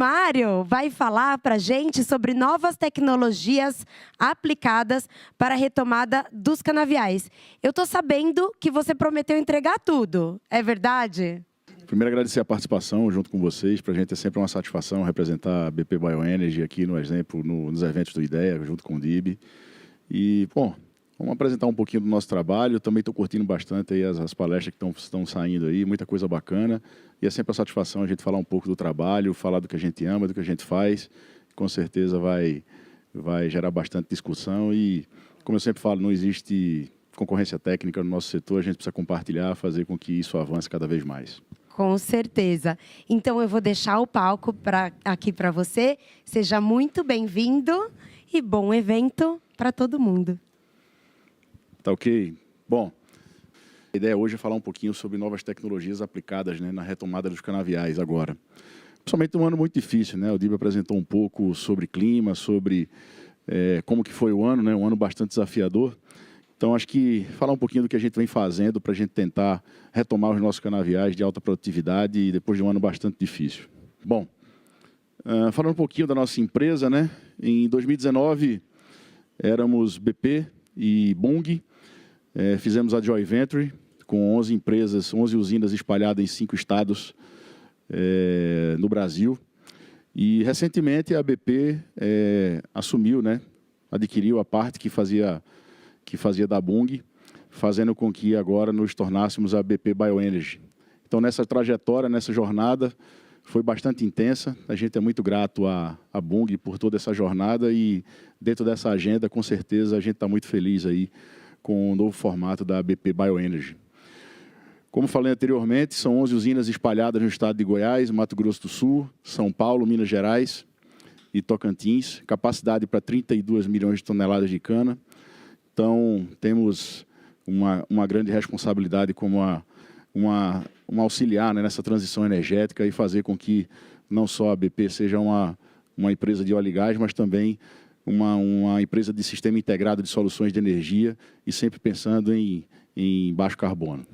Mário vai falar para a gente sobre novas tecnologias aplicadas para a retomada dos canaviais. Eu estou sabendo que você prometeu entregar tudo, é verdade? Primeiro, agradecer a participação junto com vocês. Para a gente é sempre uma satisfação representar a BP Bioenergy aqui no exemplo, nos eventos do IDEA, junto com o DIB. E, bom, vamos apresentar um pouquinho do nosso trabalho. Também estou curtindo bastante aí as palestras que estão saindo aí, muita coisa bacana. E é sempre uma satisfação a gente falar um pouco do trabalho, falar do que a gente ama, do que a gente faz. Com certeza vai gerar bastante discussão e, como eu sempre falo, não existe concorrência técnica no nosso setor, a gente precisa compartilhar, fazer com que isso avance cada vez mais. Com certeza. Então, eu vou deixar o palco aqui para você. Seja muito bem-vindo e bom evento para todo mundo. Tá ok? Bom, a ideia hoje é falar um pouquinho sobre novas tecnologias aplicadas, né, na retomada dos canaviais agora. Principalmente um ano muito difícil, né? O DIB apresentou um pouco sobre clima, sobre como que foi o ano, né? Um ano bastante desafiador. Então, acho que falar um pouquinho do que a gente vem fazendo para a gente tentar retomar os nossos canaviais de alta produtividade e depois de um ano bastante difícil. Bom, falando um pouquinho da nossa empresa, né? Em 2019, éramos BP e Bunge, fizemos a Joint Venture com 11 empresas, 11 usinas espalhadas em 5 estados no Brasil. E, recentemente, a BP assumiu, né? Adquiriu a parte que fazia da Bunge, fazendo com que agora nos tornássemos a BP Bioenergy. Então, nessa trajetória, nessa jornada, foi bastante intensa. A gente é muito grato à Bunge por toda essa jornada e, dentro dessa agenda, com certeza, a gente está muito feliz aí com o novo formato da BP Bioenergy. Como falei anteriormente, são 11 usinas espalhadas no estado de Goiás, Mato Grosso do Sul, São Paulo, Minas Gerais e Tocantins. Capacidade para 32 milhões de toneladas de cana. Então, temos uma grande responsabilidade como uma auxiliar, né, nessa transição energética e fazer com que não só a BP seja uma empresa de óleo e gás, mas também uma empresa de sistema integrado de soluções de energia e sempre pensando em baixo carbono.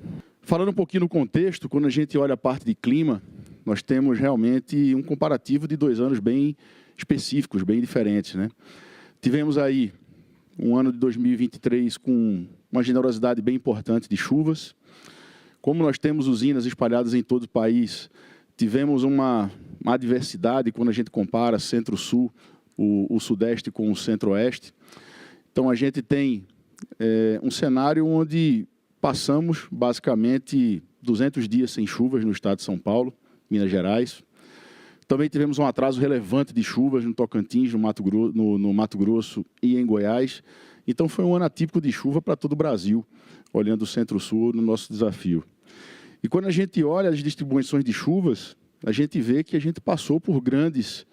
Falando um pouquinho no contexto, quando a gente olha a parte de clima, nós temos realmente um comparativo de 2 anos bem específicos, bem diferentes, né? Tivemos aí um ano de 2023 com uma generosidade bem importante de chuvas. Como nós temos usinas espalhadas em todo o país, tivemos uma adversidade quando a gente compara centro-sul, o sudeste com o centro-oeste. Então, a gente tem um cenário onde passamos, basicamente, 200 dias sem chuvas no estado de São Paulo, Minas Gerais. Também tivemos um atraso relevante de chuvas no Tocantins, no Mato Grosso e em Goiás. Então, foi um ano atípico de chuva para todo o Brasil, olhando o Centro-Sul no nosso desafio. E quando a gente olha as distribuições de chuvas, a gente vê que a gente passou por grandes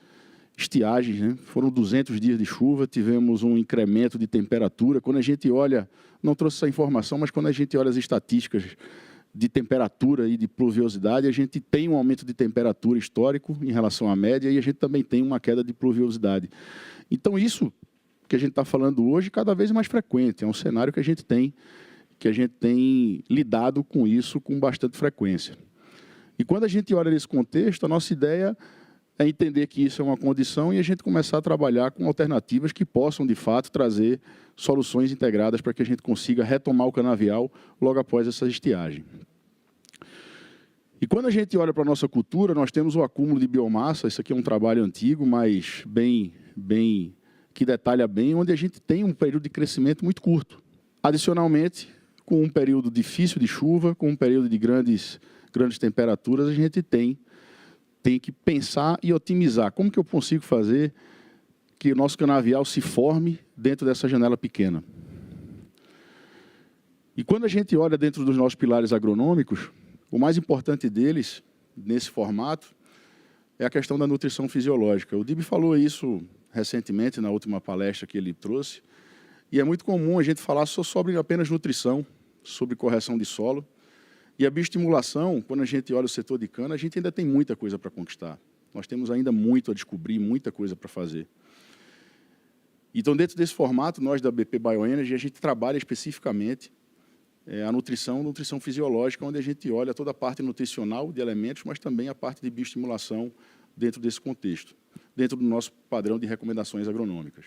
estiagens, né? Foram 200 dias de chuva, tivemos um incremento de temperatura. Quando a gente olha, não trouxe essa informação, mas quando a gente olha as estatísticas de temperatura e de pluviosidade, a gente tem um aumento de temperatura histórico em relação à média e a gente também tem uma queda de pluviosidade. Então, isso que a gente está falando hoje, cada vez mais frequente. É um cenário que a gente tem lidado com isso com bastante frequência. E quando a gente olha nesse contexto, a nossa ideia é entender que isso é uma condição e a gente começar a trabalhar com alternativas que possam, de fato, trazer soluções integradas para que a gente consiga retomar o canavial logo após essa estiagem. E quando a gente olha para a nossa cultura, nós temos o acúmulo de biomassa. Isso aqui é um trabalho antigo, mas que detalha bem, onde a gente tem um período de crescimento muito curto. Adicionalmente, com um período difícil de chuva, com um período de grandes temperaturas, a gente tem que pensar e otimizar. Como que eu consigo fazer que o nosso canavial se forme dentro dessa janela pequena? E quando a gente olha dentro dos nossos pilares agronômicos, o mais importante deles, nesse formato, é a questão da nutrição fisiológica. O DIB falou isso recentemente, na última palestra que ele trouxe, e é muito comum a gente falar só sobre apenas nutrição, sobre correção de solo. E a bioestimulação, quando a gente olha o setor de cana, a gente ainda tem muita coisa para conquistar. Nós temos ainda muito a descobrir, muita coisa para fazer. Então, dentro desse formato, nós da BP Bioenergy, a gente trabalha especificamente a nutrição fisiológica, onde a gente olha toda a parte nutricional de elementos, mas também a parte de bioestimulação dentro desse contexto, dentro do nosso padrão de recomendações agronômicas.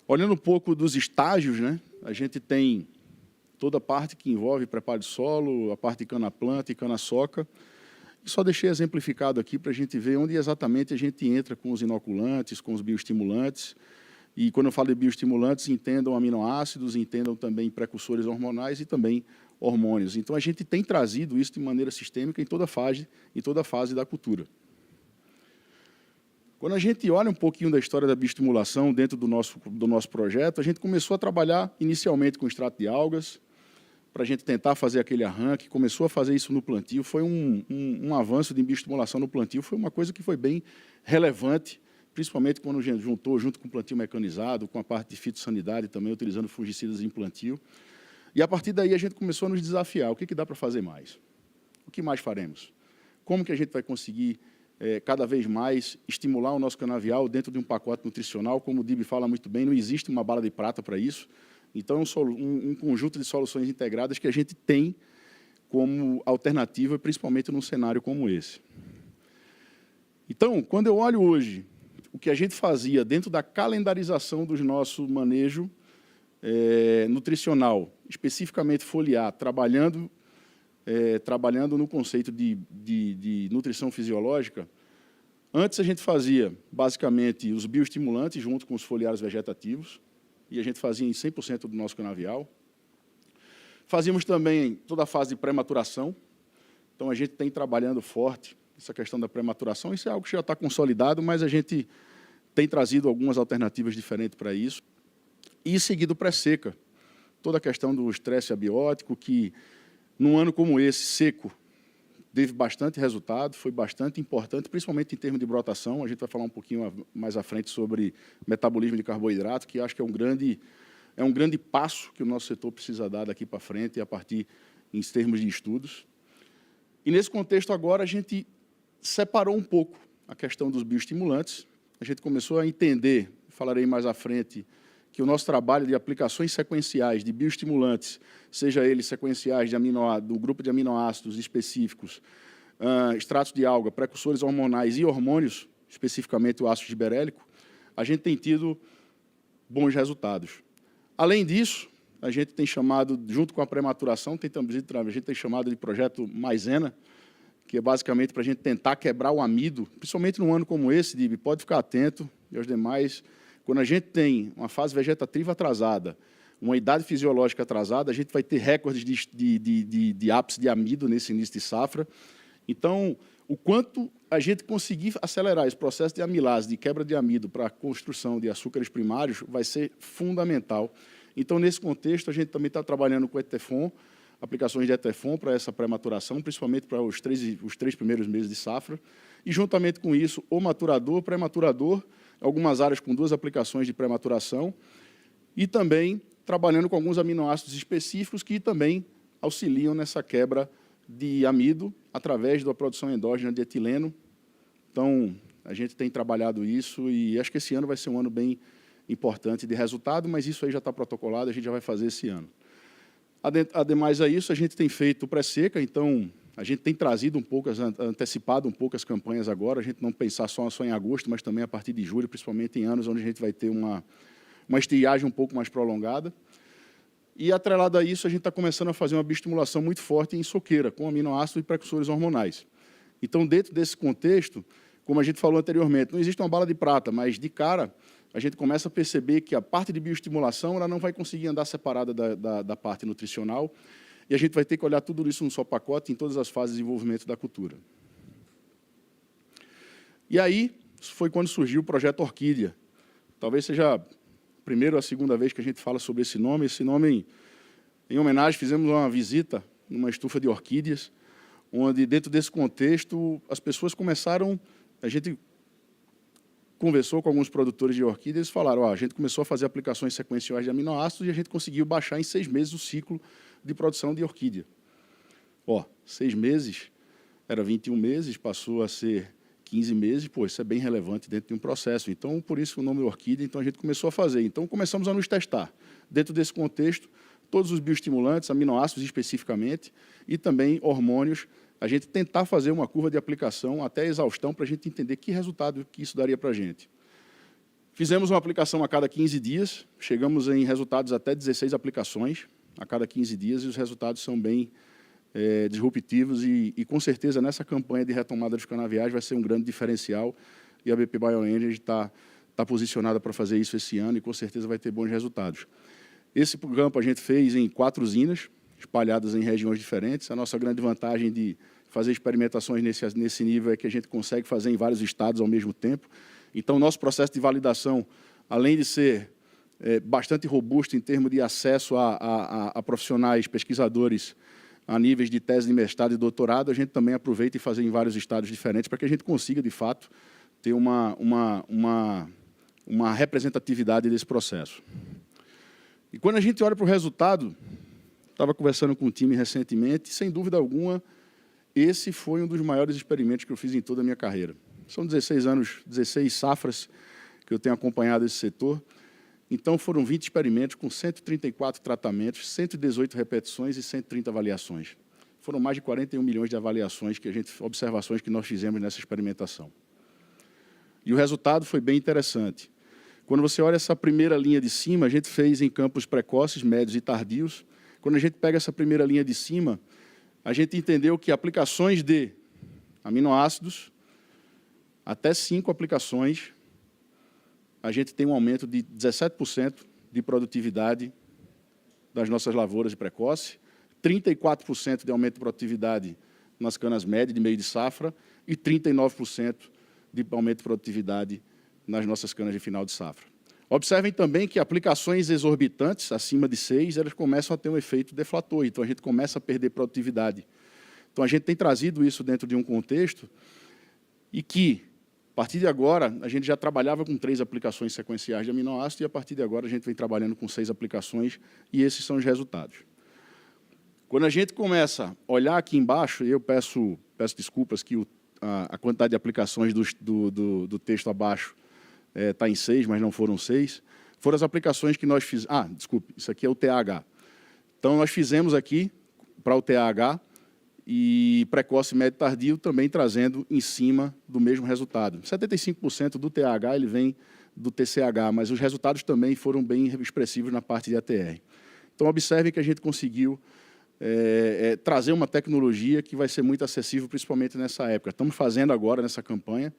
Olhando um pouco dos estágios, né, a gente tem toda a parte que envolve preparo de solo, a parte de cana-planta e cana-soca. Só deixei exemplificado aqui para a gente ver onde exatamente a gente entra com os inoculantes, com os bioestimulantes. E quando eu falo de bioestimulantes, entendam aminoácidos, entendam também precursores hormonais e também hormônios. Então, a gente tem trazido isso de maneira sistêmica em toda a fase da cultura. Quando a gente olha um pouquinho da história da bioestimulação dentro do nosso projeto, a gente começou a trabalhar inicialmente com extrato de algas, para a gente tentar fazer aquele arranque, começou a fazer isso no plantio, foi um avanço de bioestimulação no plantio, foi uma coisa que foi bem relevante, principalmente quando a gente juntou junto com o plantio mecanizado, com a parte de fitossanidade também, utilizando fungicidas em plantio. E, a partir daí, a gente começou a nos desafiar, o que dá para fazer mais? O que mais faremos? Como que a gente vai conseguir, cada vez mais, estimular o nosso canavial dentro de um pacote nutricional? Como o Dib fala muito bem, não existe uma bala de prata para isso. Então, é um conjunto de soluções integradas que a gente tem como alternativa, principalmente num cenário como esse. Então, quando eu olho hoje o que a gente fazia dentro da calendarização do nosso manejo nutricional, especificamente foliar, trabalhando no conceito de nutrição fisiológica, antes a gente fazia, basicamente, os bioestimulantes junto com os foliares vegetativos, e a gente fazia em 100% do nosso canavial. Fazíamos também toda a fase de pré-maturação, então a gente tem trabalhando forte essa questão da pré-maturação, isso é algo que já está consolidado, mas a gente tem trazido algumas alternativas diferentes para isso. E seguido pré-seca, toda a questão do estresse abiótico, que num ano como esse, seco, teve bastante resultado, foi bastante importante, principalmente em termos de brotação. A gente vai falar um pouquinho mais à frente sobre metabolismo de carboidrato, que acho que é um grande passo que o nosso setor precisa dar daqui para frente, a partir em termos de estudos. E, nesse contexto, agora, a gente separou um pouco a questão dos bioestimulantes. A gente começou a entender, falarei mais à frente, que o nosso trabalho de aplicações sequenciais de bioestimulantes, seja eles sequenciais do grupo de aminoácidos específicos, extratos de alga, precursores hormonais e hormônios, especificamente o ácido giberélico, a gente tem tido bons resultados. Além disso, a gente tem chamado, junto com a pré-maturação, a gente tem chamado de projeto Maisena, que é basicamente para a gente tentar quebrar o amido, principalmente num ano como esse, Dib, pode ficar atento, e aos demais. Quando a gente tem uma fase vegetativa atrasada, uma idade fisiológica atrasada, a gente vai ter recordes de ápice de amido nesse início de safra. Então, o quanto a gente conseguir acelerar esse processo de amilase, de quebra de amido para a construção de açúcares primários, vai ser fundamental. Então, nesse contexto, a gente também está trabalhando com Etefon, aplicações de Etefon para essa pré-maturação, principalmente para os três primeiros meses de safra. E, juntamente com isso, o maturador, pré-maturador, algumas áreas com 2 aplicações de pré-maturação, e também trabalhando com alguns aminoácidos específicos que também auxiliam nessa quebra de amido através da produção endógena de etileno. Então, a gente tem trabalhado isso e acho que esse ano vai ser um ano bem importante de resultado, mas isso aí já está protocolado, a gente já vai fazer esse ano. Ademais a isso, a gente tem feito pré-seca, então a gente tem trazido um pouco, antecipado um pouco as campanhas agora, a gente não pensar só em agosto, mas também a partir de julho, principalmente em anos onde a gente vai ter uma estiagem um pouco mais prolongada. E, atrelado a isso, a gente está começando a fazer uma bioestimulação muito forte em soqueira, com aminoácidos e precursores hormonais. Então, dentro desse contexto, como a gente falou anteriormente, não existe uma bala de prata, mas, de cara, a gente começa a perceber que a parte de bioestimulação ela não vai conseguir andar separada da parte nutricional, e a gente vai ter que olhar tudo isso num só pacote, em todas as fases de desenvolvimento da cultura. E aí, isso foi quando surgiu o projeto Orquídea. Talvez seja a primeira ou a segunda vez que a gente fala sobre esse nome. Esse nome, em homenagem, fizemos uma visita numa estufa de orquídeas, onde, dentro desse contexto, as pessoas começaram... A gente conversou com alguns produtores de orquídeas e falaram, a gente começou a fazer aplicações sequenciais de aminoácidos e a gente conseguiu baixar em 6 meses o ciclo de produção de orquídea. 6 meses, era 21 meses, passou a ser 15 meses, isso é bem relevante dentro de um processo. Então, por isso o nome é Orquídea, então a gente começou a fazer. Então, começamos a nos testar. Dentro desse contexto, todos os bioestimulantes, aminoácidos especificamente, e também hormônios, a gente tentar fazer uma curva de aplicação até a exaustão para a gente entender que resultado que isso daria para a gente. Fizemos uma aplicação a cada 15 dias, chegamos em resultados até 16 aplicações a cada 15 dias, e os resultados são bem disruptivos, e com certeza nessa campanha de retomada dos canaviais vai ser um grande diferencial, e a BP Bioenergy está posicionada para fazer isso esse ano, e com certeza vai ter bons resultados. Esse campo a gente fez em 4 usinas, espalhadas em regiões diferentes. A nossa grande vantagem de fazer experimentações nesse nível é que a gente consegue fazer em vários estados ao mesmo tempo. Então, nosso processo de validação, além de ser bastante robusto em termos de acesso a profissionais, pesquisadores, a níveis de tese de mestrado e doutorado, a gente também aproveita e faz em vários estados diferentes para que a gente consiga, de fato, ter uma representatividade desse processo. E quando a gente olha para o resultado, estava conversando com o time recentemente, e, sem dúvida alguma, esse foi um dos maiores experimentos que eu fiz em toda a minha carreira. São 16 anos, 16 safras que eu tenho acompanhado esse setor. Então, foram 20 experimentos com 134 tratamentos, 118 repetições e 130 avaliações. Foram mais de 41 milhões de avaliações, observações que nós fizemos nessa experimentação. E o resultado foi bem interessante. Quando você olha essa primeira linha de cima, a gente fez em campos precoces, médios e tardios. Quando a gente pega essa primeira linha de cima, a gente entendeu que aplicações de aminoácidos, até 5 aplicações, a gente tem um aumento de 17% de produtividade das nossas lavouras de precoce, 34% de aumento de produtividade nas canas médias de meio de safra e 39% de aumento de produtividade nas nossas canas de final de safra. Observem também que aplicações exorbitantes, acima de 6, elas começam a ter um efeito deflator, então a gente começa a perder produtividade. Então, a gente tem trazido isso dentro de um contexto e que, a partir de agora, a gente já trabalhava com 3 aplicações sequenciais de aminoácido, e a partir de agora a gente vem trabalhando com 6 aplicações, e esses são os resultados. Quando a gente começa a olhar aqui embaixo, e eu peço desculpas que a quantidade de aplicações do texto abaixo está em 6, mas não foram 6, foram as aplicações que nós fizemos. Ah, desculpe, isso aqui é o TAH. Então, nós fizemos aqui, para o TAH, e precoce, médio e tardio, também trazendo em cima do mesmo resultado. 75% do TAH ele vem do TCH, mas os resultados também foram bem expressivos na parte de ATR. Então, observe que a gente conseguiu trazer uma tecnologia que vai ser muito acessível, principalmente nessa época. Estamos fazendo agora, nessa campanha,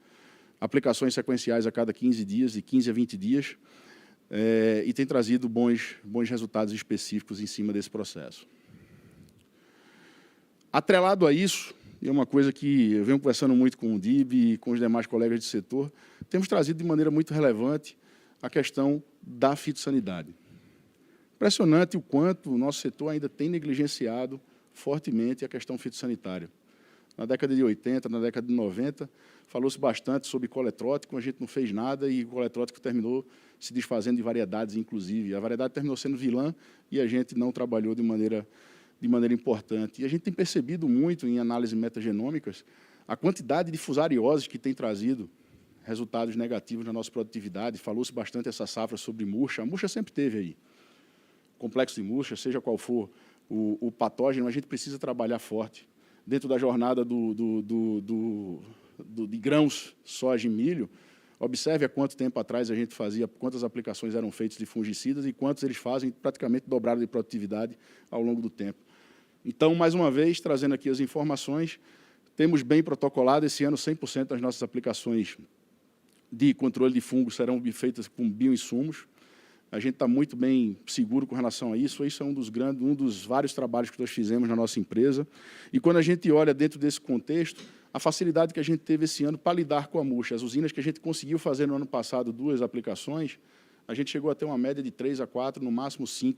aplicações sequenciais a cada 15 dias, de 15 a 20 dias, e tem trazido bons resultados específicos em cima desse processo. Atrelado a isso, e é uma coisa que eu venho conversando muito com o DIB e com os demais colegas de setor, temos trazido de maneira muito relevante a questão da fitossanidade. Impressionante o quanto o nosso setor ainda tem negligenciado fortemente a questão fitossanitária. Na década de 80, na década de 90, falou-se bastante sobre coletrótico, a gente não fez nada e o coletrótico terminou se desfazendo de variedades, inclusive. A variedade terminou sendo vilã e a gente não trabalhou de maneira importante. E a gente tem percebido muito em análises metagenômicas a quantidade de fusarioses que tem trazido resultados negativos na nossa produtividade. Falou-se bastante essa safra sobre murcha. A murcha sempre teve aí. Complexo de murcha, seja qual for o patógeno, a gente precisa trabalhar forte. Dentro da jornada de grãos, soja e milho, observe há quanto tempo atrás a gente fazia, quantas aplicações eram feitas de fungicidas e quantos eles fazem, praticamente dobrada de produtividade ao longo do tempo. Então, mais uma vez, trazendo aqui as informações, temos bem protocolado, esse ano 100% das nossas aplicações de controle de fungos serão feitas com bioinsumos. A gente está muito bem seguro com relação a isso. Isso é um dos vários trabalhos que nós fizemos na nossa empresa. E quando a gente olha dentro desse contexto, a facilidade que a gente teve esse ano para lidar com a murcha. As usinas que a gente conseguiu fazer no ano passado 2 aplicações, a gente chegou a ter uma média de 3 a 4, no máximo 5%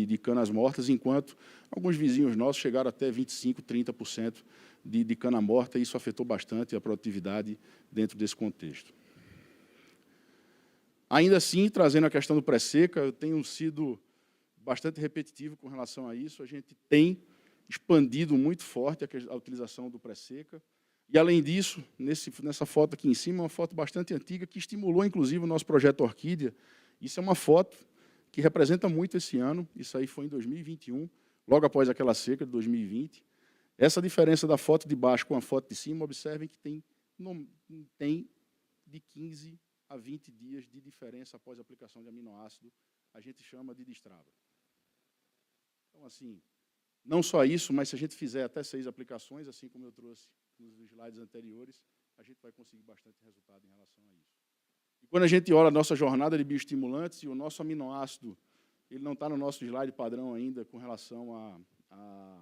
de canas mortas, enquanto alguns vizinhos nossos chegaram até 25%, 30% de cana morta, e isso afetou bastante a produtividade dentro desse contexto. Ainda assim, trazendo a questão do pré-seca, eu tenho sido bastante repetitivo com relação a isso. A gente tem expandido muito forte a utilização do pré-seca. E, além disso, nessa foto aqui em cima, uma foto bastante antiga que estimulou, inclusive, o nosso projeto Orquídea. Isso é uma foto que representa muito esse ano. Isso aí foi em 2021, logo após aquela seca de 2020. Essa diferença da foto de baixo com a foto de cima, observem que tem de 15 a 20 dias de diferença após a aplicação de aminoácido, a gente chama de destrava. Então, assim, não só isso, mas se a gente fizer até 6 aplicações, assim como eu trouxe nos slides anteriores, a gente vai conseguir bastante resultado em relação a isso. E quando a gente olha a nossa jornada de bioestimulantes, e o nosso aminoácido, ele não está no nosso slide padrão ainda com relação à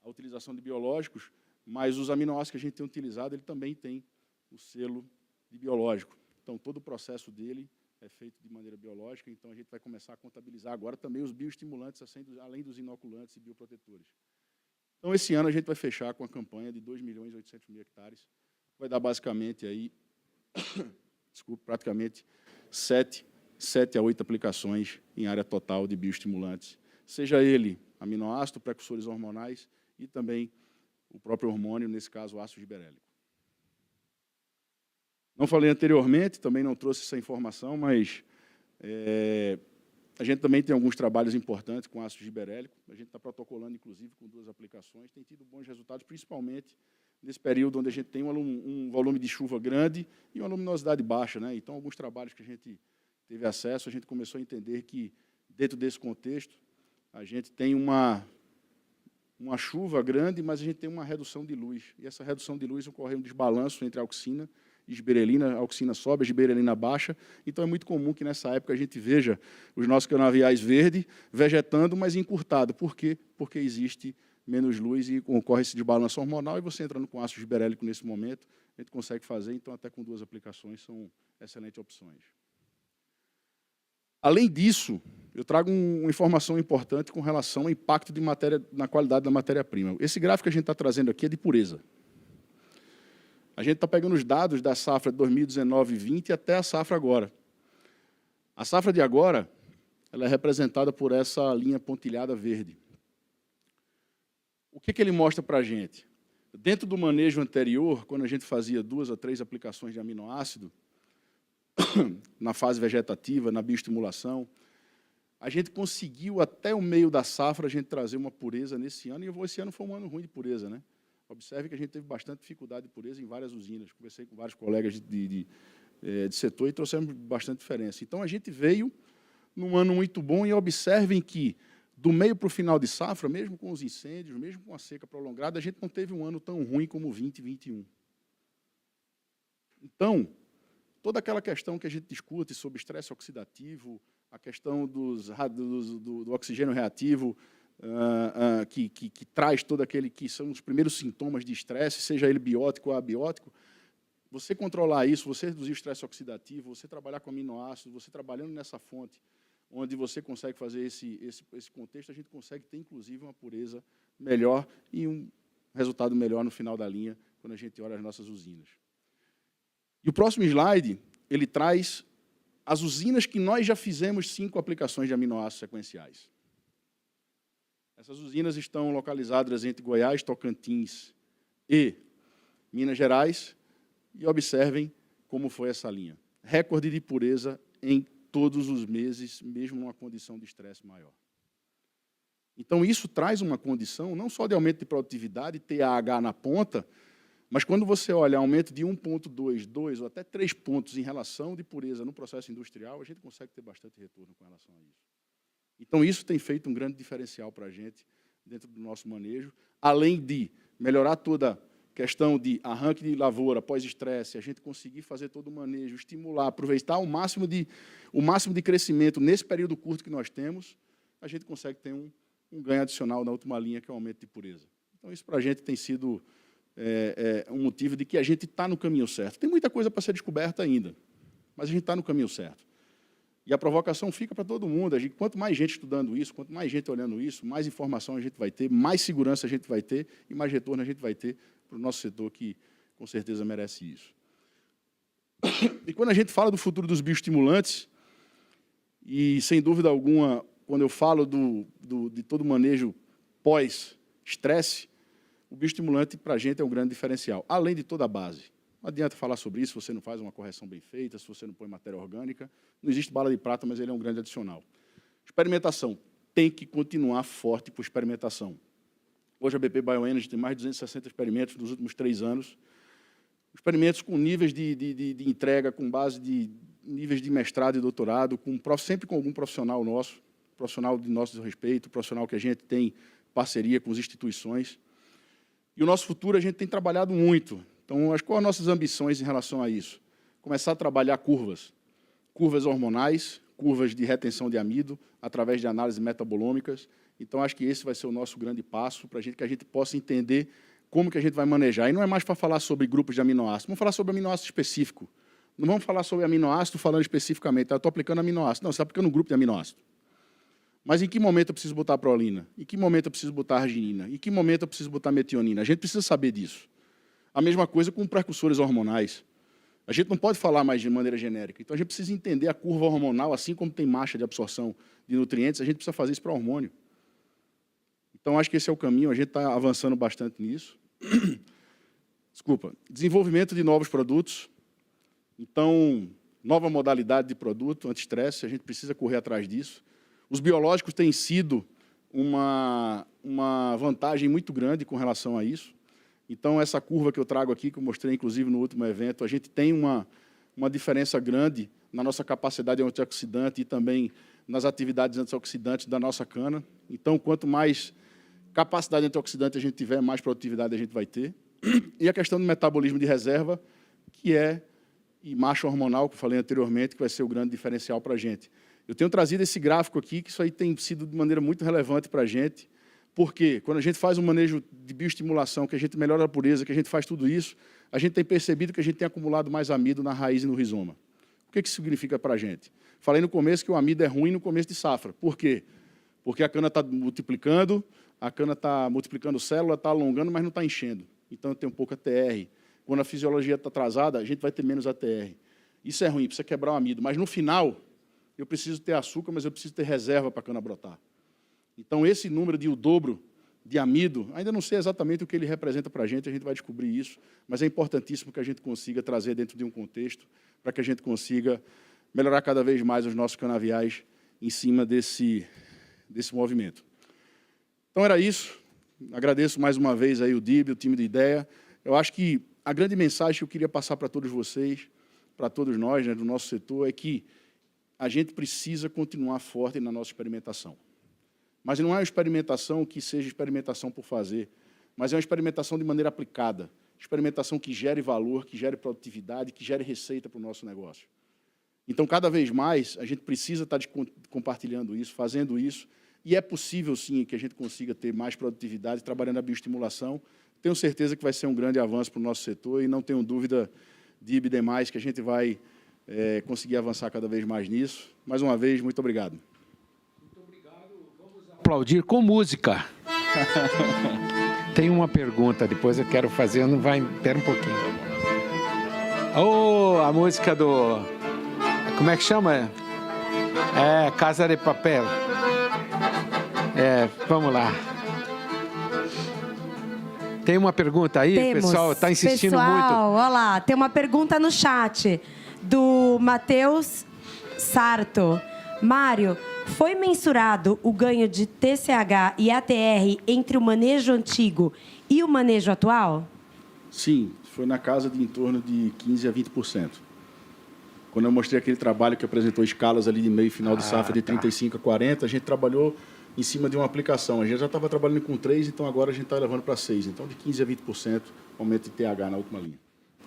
utilização de biológicos, mas os aminoácidos que a gente tem utilizado, ele também tem o selo de biológico. Então, todo o processo dele é feito de maneira biológica, então a gente vai começar a contabilizar agora também os bioestimulantes, além dos inoculantes e bioprotetores. Então, esse ano a gente vai fechar com a campanha de 2.800.000 hectares, vai dar basicamente aí, praticamente 7 a 8 aplicações em área total de bioestimulantes, seja ele aminoácido, precursores hormonais e também o próprio hormônio, nesse caso o ácido giberélico. Não falei anteriormente, também não trouxe essa informação, mas a gente também tem alguns trabalhos importantes com ácido giberélico. A gente está protocolando, inclusive, com 2 aplicações. Tem tido bons resultados, principalmente nesse período onde a gente tem um volume de chuva grande e uma luminosidade baixa, né? Então, alguns trabalhos que a gente teve acesso, a gente começou a entender que, dentro desse contexto, a gente tem uma chuva grande, mas a gente tem uma redução de luz. E essa redução de luz ocorre um desbalanço entre a auxina e giberelina, a auxina sobe, a giberelina baixa. Então, é muito comum que, nessa época, a gente veja os nossos canaviais verdes vegetando, mas encurtado. Por quê? Porque existe menos luz e ocorre esse desbalanço hormonal, e você entrando com ácido giberélico nesse momento, a gente consegue fazer, então, até com 2 aplicações, são excelentes opções. Além disso, eu trago uma informação importante com relação ao impacto na qualidade da matéria-prima. Esse gráfico que a gente está trazendo aqui é de pureza. A gente está pegando os dados da safra de 2019 e 2020 até a safra agora. A safra de agora, ela é representada por essa linha pontilhada verde. O que ele mostra para a gente? Dentro do manejo anterior, quando a gente fazia 2 a 3 aplicações de aminoácido, na fase vegetativa, na bioestimulação, a gente conseguiu, até o meio da safra, a gente trazer uma pureza nesse ano, e esse ano foi um ano ruim de pureza, né? Observe que a gente teve bastante dificuldade de pureza em várias usinas. Conversei com vários colegas de setor e trouxemos bastante diferença. Então, a gente veio num ano muito bom, e observem que, do meio para o final de safra, mesmo com os incêndios, mesmo com a seca prolongada, a gente não teve um ano tão ruim como 2021. Então, toda aquela questão que a gente discute sobre estresse oxidativo, a questão do oxigênio reativo, que traz todo aquele que são os primeiros sintomas de estresse, seja ele biótico ou abiótico, você controlar isso, você reduzir o estresse oxidativo, você trabalhar com aminoácidos, você trabalhando nessa fonte, onde você consegue fazer esse contexto, a gente consegue ter, inclusive, uma pureza melhor e um resultado melhor no final da linha, quando a gente olha as nossas usinas. E o próximo slide, ele traz as usinas que nós já fizemos 5 aplicações de aminoácidos sequenciais. Essas usinas estão localizadas entre Goiás, Tocantins e Minas Gerais, e observem como foi essa linha. Recorde de pureza em todos os meses, mesmo numa condição de estresse maior. Então, isso traz uma condição não só de aumento de produtividade, TAH na ponta, mas quando você olha aumento de 1,2, 2 ou até 3 pontos em relação de pureza no processo industrial, a gente consegue ter bastante retorno com relação a isso. Então, isso tem feito um grande diferencial para a gente dentro do nosso manejo, além de melhorar toda a questão de arranque de lavoura pós-estresse, a gente conseguir fazer todo o manejo, estimular, aproveitar o máximo de crescimento nesse período curto que nós temos, a gente consegue ter um ganho adicional na última linha, que é o aumento de pureza. Então, isso para a gente tem sido um motivo de que a gente está no caminho certo. Tem muita coisa para ser descoberta ainda, mas a gente está no caminho certo. E a provocação fica para todo mundo. Quanto mais gente estudando isso, quanto mais gente olhando isso, mais informação a gente vai ter, mais segurança a gente vai ter e mais retorno a gente vai ter para o nosso setor, que com certeza merece isso. E quando a gente fala do futuro dos bioestimulantes, e sem dúvida alguma, quando eu falo de todo o manejo pós-estresse, o bioestimulante para a gente é um grande diferencial, além de toda a base. Não adianta falar sobre isso se você não faz uma correção bem feita, se você não põe matéria orgânica. Não existe bala de prata, mas ele é um grande adicional. Experimentação. Tem que continuar forte por experimentação. Hoje a BP Bioenergy tem mais de 260 experimentos nos últimos 3 anos. Experimentos com níveis de entrega, com base de níveis de mestrado e doutorado, sempre com algum profissional nosso, profissional de nosso respeito, profissional que a gente tem parceria com as instituições. E o nosso futuro a gente tem trabalhado muito. Então, quais as nossas ambições em relação a isso? Começar a trabalhar curvas hormonais, curvas de retenção de amido, através de análises metabolômicas. Então, acho que esse vai ser o nosso grande passo para que a gente possa entender como que a gente vai manejar. E não é mais para falar sobre grupos de aminoácidos, vamos falar sobre aminoácido específico. Não vamos falar sobre aminoácido falando especificamente, eu estou aplicando aminoácido. Não, você está aplicando um grupo de aminoácido. Mas em que momento eu preciso botar prolina? Em que momento eu preciso botar arginina? Em que momento eu preciso botar metionina? A gente precisa saber disso. A mesma coisa com precursores hormonais. A gente não pode falar mais de maneira genérica. Então, a gente precisa entender a curva hormonal, assim como tem marcha de absorção de nutrientes, a gente precisa fazer isso para hormônio. Então, acho que esse é o caminho, a gente está avançando bastante nisso. Desculpa. Desenvolvimento de novos produtos. Então, nova modalidade de produto, anti-estresse, a gente precisa correr atrás disso. Os biológicos têm sido uma vantagem muito grande com relação a isso. Então, essa curva que eu trago aqui, que eu mostrei, inclusive, no último evento, a gente tem uma diferença grande na nossa capacidade antioxidante e também nas atividades antioxidantes da nossa cana. Então, quanto mais capacidade antioxidante a gente tiver, mais produtividade a gente vai ter. E a questão do metabolismo de reserva, que e marcha hormonal, que eu falei anteriormente, que vai ser o grande diferencial para a gente. Eu tenho trazido esse gráfico aqui, que isso aí tem sido de maneira muito relevante para a gente, porque quando a gente faz um manejo de bioestimulação, que a gente melhora a pureza, que a gente faz tudo isso, a gente tem percebido que a gente tem acumulado mais amido na raiz e no rizoma. O que isso significa para a gente? Falei no começo que o amido é ruim no começo de safra. Por quê? Porque a cana está multiplicando, célula, está alongando, mas não está enchendo. Então, tem um pouco ATR. Quando a fisiologia está atrasada, a gente vai ter menos ATR. Isso é ruim, precisa quebrar o amido. Mas, no final, eu preciso ter açúcar, mas eu preciso ter reserva para a cana brotar. Então, esse número de o dobro de amido, ainda não sei exatamente o que ele representa para a gente vai descobrir isso, mas é importantíssimo que a gente consiga trazer dentro de um contexto para que a gente consiga melhorar cada vez mais os nossos canaviais em cima desse movimento. Então, era isso. Agradeço mais uma vez aí o DIB, o time de IDEA. Eu acho que a grande mensagem que eu queria passar para todos vocês, para todos nós, né, do nosso setor, é que a gente precisa continuar forte na nossa experimentação. Mas não é uma experimentação que seja experimentação por fazer, mas é uma experimentação de maneira aplicada, experimentação que gere valor, que gere produtividade, que gere receita para o nosso negócio. Então, cada vez mais, a gente precisa estar compartilhando isso, fazendo isso, e é possível, sim, que a gente consiga ter mais produtividade trabalhando a bioestimulação. Tenho certeza que vai ser um grande avanço para o nosso setor e não tenho dúvida de demais que a gente vai conseguir avançar cada vez mais nisso. Mais uma vez, muito obrigado. Muito obrigado. Vamos aplaudir com música. Tem uma pergunta, depois eu quero fazer, não vai... Espera um pouquinho. Oh, a música do... Como é que chama? Casa de Papel. Vamos lá. Tem uma pergunta aí? Temos. O pessoal está insistindo muito. Olha lá, tem uma pergunta no chat do Matheus Sarto. Mário, foi mensurado o ganho de TCH e ATR entre o manejo antigo e o manejo atual? Sim, foi na casa de em torno de 15% a 20%. Quando eu mostrei aquele trabalho que apresentou escalas ali de meio e final de safra de 35 a 40, a gente trabalhou em cima de uma aplicação. A gente já estava trabalhando com 3, então agora a gente está levando para 6. Então, de 15% a 20% aumento de TH na última linha.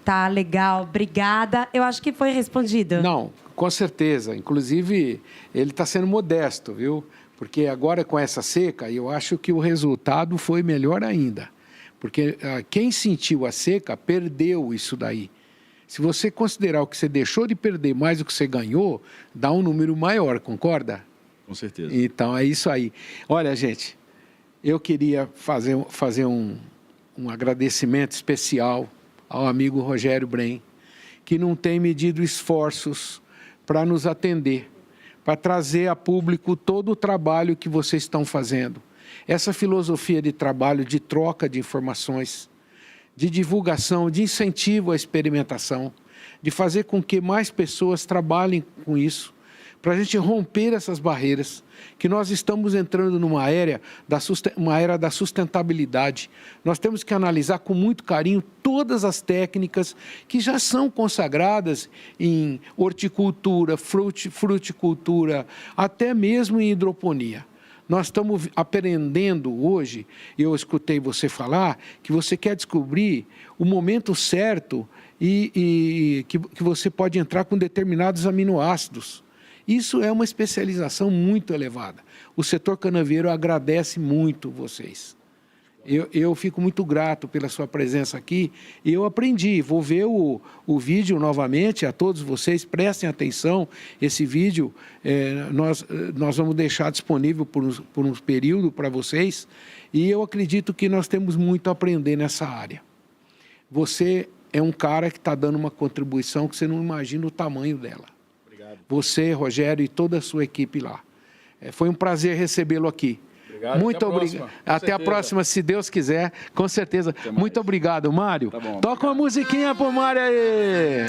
Tá, legal. Obrigada. Eu acho que foi respondido. Não, com certeza. Inclusive, ele está sendo modesto, viu? Porque agora, com essa seca, eu acho que o resultado foi melhor ainda. Porque quem sentiu a seca perdeu isso daí. Se você considerar o que você deixou de perder mais do que você ganhou, dá um número maior, concorda? Com certeza. Então, é isso aí. Olha, gente, eu queria fazer um agradecimento especial ao amigo Rogério Brem, que não tem medido esforços para nos atender, para trazer a público todo o trabalho que vocês estão fazendo. Essa filosofia de trabalho, de troca de informações, de divulgação, de incentivo à experimentação, de fazer com que mais pessoas trabalhem com isso, para a gente romper essas barreiras, que nós estamos entrando numa era da sustentabilidade. Nós temos que analisar com muito carinho todas as técnicas que já são consagradas em horticultura, fruticultura, até mesmo em hidroponia. Nós estamos aprendendo hoje, eu escutei você falar, que você quer descobrir o momento certo e que você pode entrar com determinados aminoácidos. Isso é uma especialização muito elevada. O setor canavieiro agradece muito vocês. Eu fico muito grato pela sua presença aqui e eu aprendi. Vou ver o vídeo novamente, a todos vocês, prestem atenção. Esse vídeo nós vamos deixar disponível por um período para vocês e eu acredito que nós temos muito a aprender nessa área. Você é um cara que está dando uma contribuição que você não imagina o tamanho dela. Obrigado. Você, Rogério e toda a sua equipe lá. Foi um prazer recebê-lo aqui. Obrigado. Muito obrigado. Até a próxima, se Deus quiser, com certeza. Muito obrigado, Mário. Tá bom, toca uma musiquinha pro Mário aí.